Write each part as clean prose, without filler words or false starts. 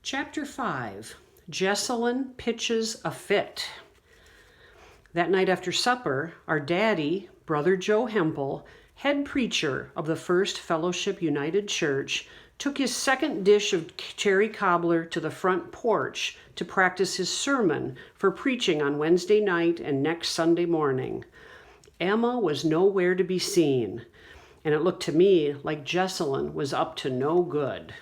Chapter 5, Jessalyn Pitches a Fit. That night after supper, our daddy, Brother Joe Hempel, head preacher of the First Fellowship United Church, took his second dish of cherry cobbler to the front porch to practice his sermon for preaching on Wednesday night and next Sunday morning. Emma was nowhere to be seen, and it looked to me like Jessalyn was up to no good.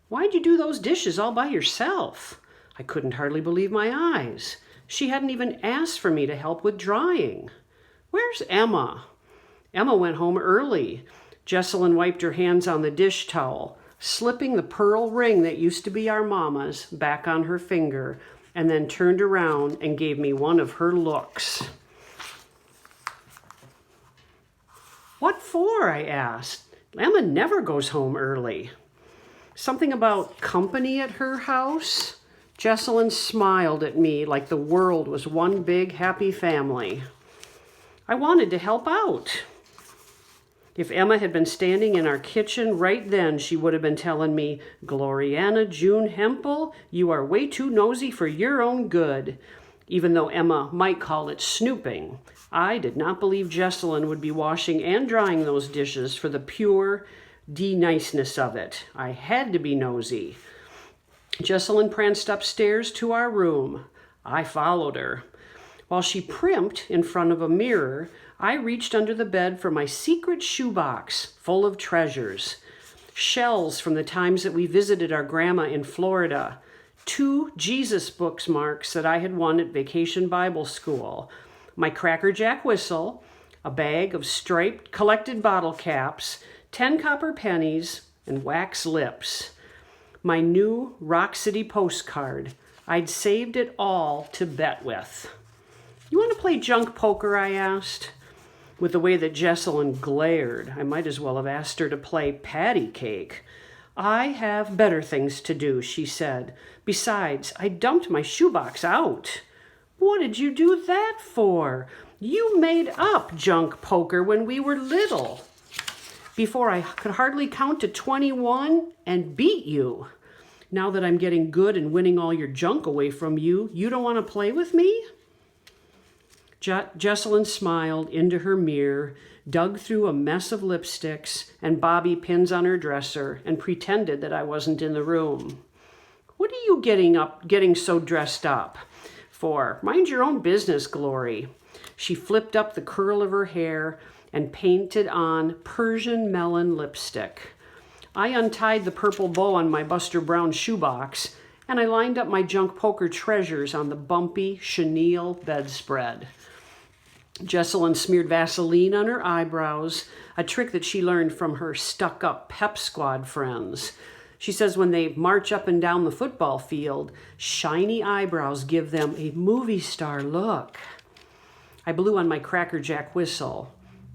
"Why'd you do those dishes all by yourself?" I couldn't hardly believe my eyes. She hadn't even asked for me to help with drying. "Where's Emma?" Emma went home early. Jessalyn wiped her hands on the dish towel, slipping the pearl ring that used to be our mama's back on her finger, and then turned around and gave me one of her looks. "What for?" I asked. "Emma never goes home early." "Something about company at her house?" Jessalyn smiled at me like the world was one big happy family. I wanted to help out. If Emma had been standing in our kitchen right then, she would have been telling me, "Gloriana June Hempel, you are way too nosy for your own good." Even though Emma might call it snooping, I did not believe Jessalyn would be washing and drying those dishes for the pure de-niceness of it. I had to be nosy. Jessalyn pranced upstairs to our room. I followed her. While she primped in front of a mirror, I reached under the bed for my secret shoebox full of treasures. Shells from the times that we visited our grandma in Florida, 2 Jesus bookmarks that I had won at Vacation Bible School, my Cracker Jack whistle, a bag of striped collected bottle caps, 10 copper pennies, and wax lips. My new Rock City postcard. I'd saved it all to bet with. "You want to play junk poker?" I asked. With the way that Jessalyn glared, I might as well have asked her to play patty cake. "I have better things to do," she said. "Besides, I dumped my shoebox out." "What did you do that for? You made up junk poker when we were little. Before I could hardly count to 21 and beat you. Now that I'm getting good and winning all your junk away from you, you don't want to play with me?" Jessalyn smiled into her mirror, dug through a mess of lipsticks and bobby pins on her dresser, and pretended that I wasn't in the room. "What are you getting so dressed up for? Mind your own business, Glory." She flipped up the curl of her hair and painted on Persian melon lipstick. I untied the purple bow on my Buster Brown shoebox, and I lined up my junk poker treasures on the bumpy chenille bedspread. Jessalyn smeared Vaseline on her eyebrows, a trick that she learned from her stuck-up pep squad friends. She says when they march up and down the football field, shiny eyebrows give them a movie star look. I blew on my Cracker Jack whistle.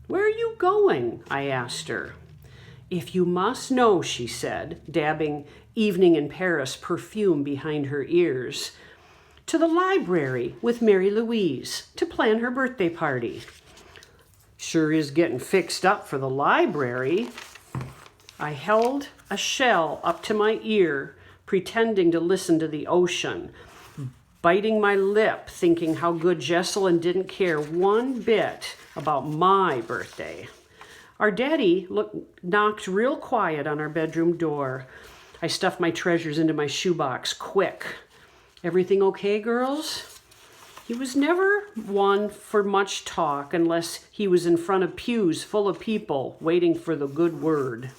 "Where are you going?" I asked her. "If you must know," she said, dabbing Evening in Paris perfume behind her ears, "to the library with Mary Louise to plan her birthday party." "Sure is getting fixed up for the library." I held a shell up to my ear, pretending to listen to the ocean, biting my lip, thinking how good Jessalyn didn't care one bit about my birthday. Our daddy knocked real quiet on our bedroom door. I stuffed my treasures into my shoebox quick. "Everything okay, girls?" He was never one for much talk unless he was in front of pews full of people waiting for the good word.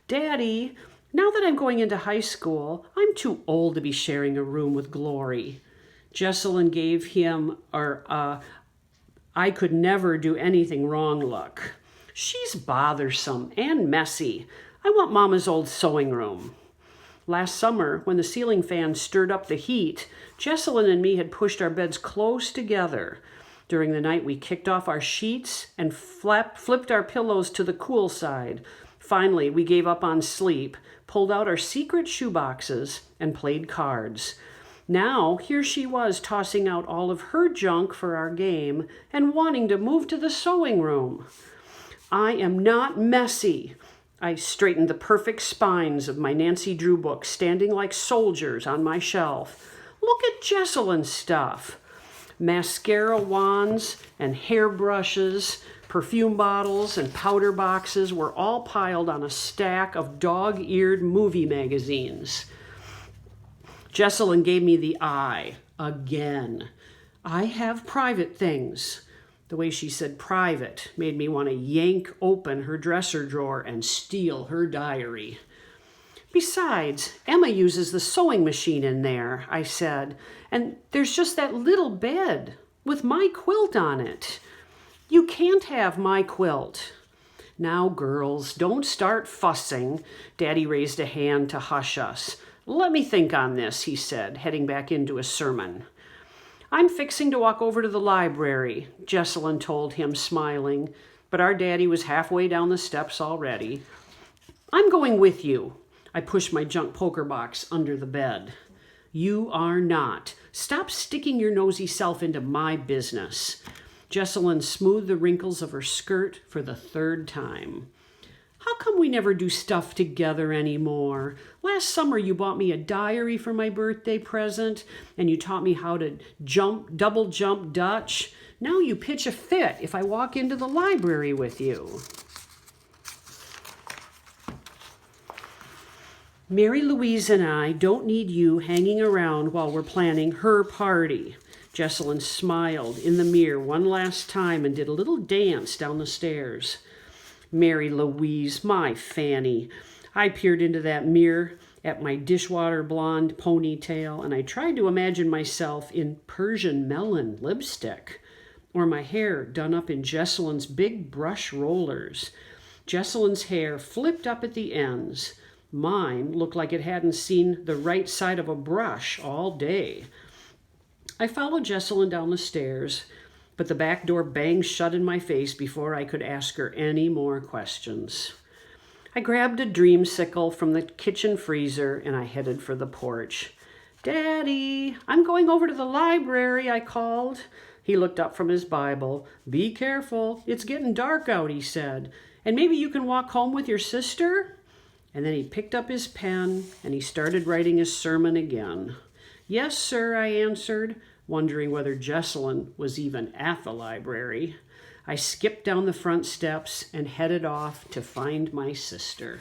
"Daddy, now that I'm going into high school, I'm too old to be sharing a room with Glory." Jessalyn gave him I could never do anything wrong look. "She's bothersome and messy. I want Mama's old sewing room." Last summer, when the ceiling fan stirred up the heat, Jessalyn and me had pushed our beds close together. During the night, we kicked off our sheets and flipped our pillows to the cool side. Finally, we gave up on sleep, pulled out our secret shoeboxes, and played cards. Now, here she was tossing out all of her junk for our game and wanting to move to the sewing room. "I am not messy. I straightened the perfect spines of my Nancy Drew books standing like soldiers on my shelf. Look at Jesselyn's stuff. Mascara wands and hairbrushes, perfume bottles and powder boxes were all piled on a stack of dog-eared movie magazines. Jesselyn gave me the eye again. I have private things. The way she said private made me want to yank open her dresser drawer and steal her diary. Besides, Emma uses the sewing machine in there, I said, and there's just that little bed with my quilt on it. You can't have my quilt. Now, girls, don't start fussing. Daddy raised a hand to hush us. Let me think on this, he said, heading back into his sermon. I'm fixing to walk over to the library, Jesselyn told him, smiling, but our daddy was halfway down the steps already. I'm going with you. I pushed my junk poker box under the bed. You are not. Stop sticking your nosy self into my business. Jesselyn smoothed the wrinkles of her skirt for the third time. How come we never do stuff together anymore? Last summer you bought me a diary for my birthday present, and you taught me how to double jump Dutch. Now you pitch a fit if I walk into the library with you. Mary Louise and I don't need you hanging around while we're planning her party. Jesselyn smiled in the mirror one last time and did a little dance down the stairs. Mary Louise, my Fanny. I peered into that mirror at my dishwater blonde ponytail, and I tried to imagine myself in Persian melon lipstick, or my hair done up in Jesselyn's big brush rollers. Jesselyn's hair flipped up at the ends. Mine looked like it hadn't seen the right side of a brush all day. I followed Jesselyn down the stairs, but the back door banged shut in my face before I could ask her any more questions. I grabbed a dreamsicle from the kitchen freezer and I headed for the porch. Daddy, I'm going over to the library, I called. He looked up from his Bible. Be careful, it's getting dark out, he said. And maybe you can walk home with your sister? And then he picked up his pen and he started writing his sermon again. Yes, sir, I answered, wondering whether Jesselyn was even at the library. I skipped down the front steps and headed off to find my sister.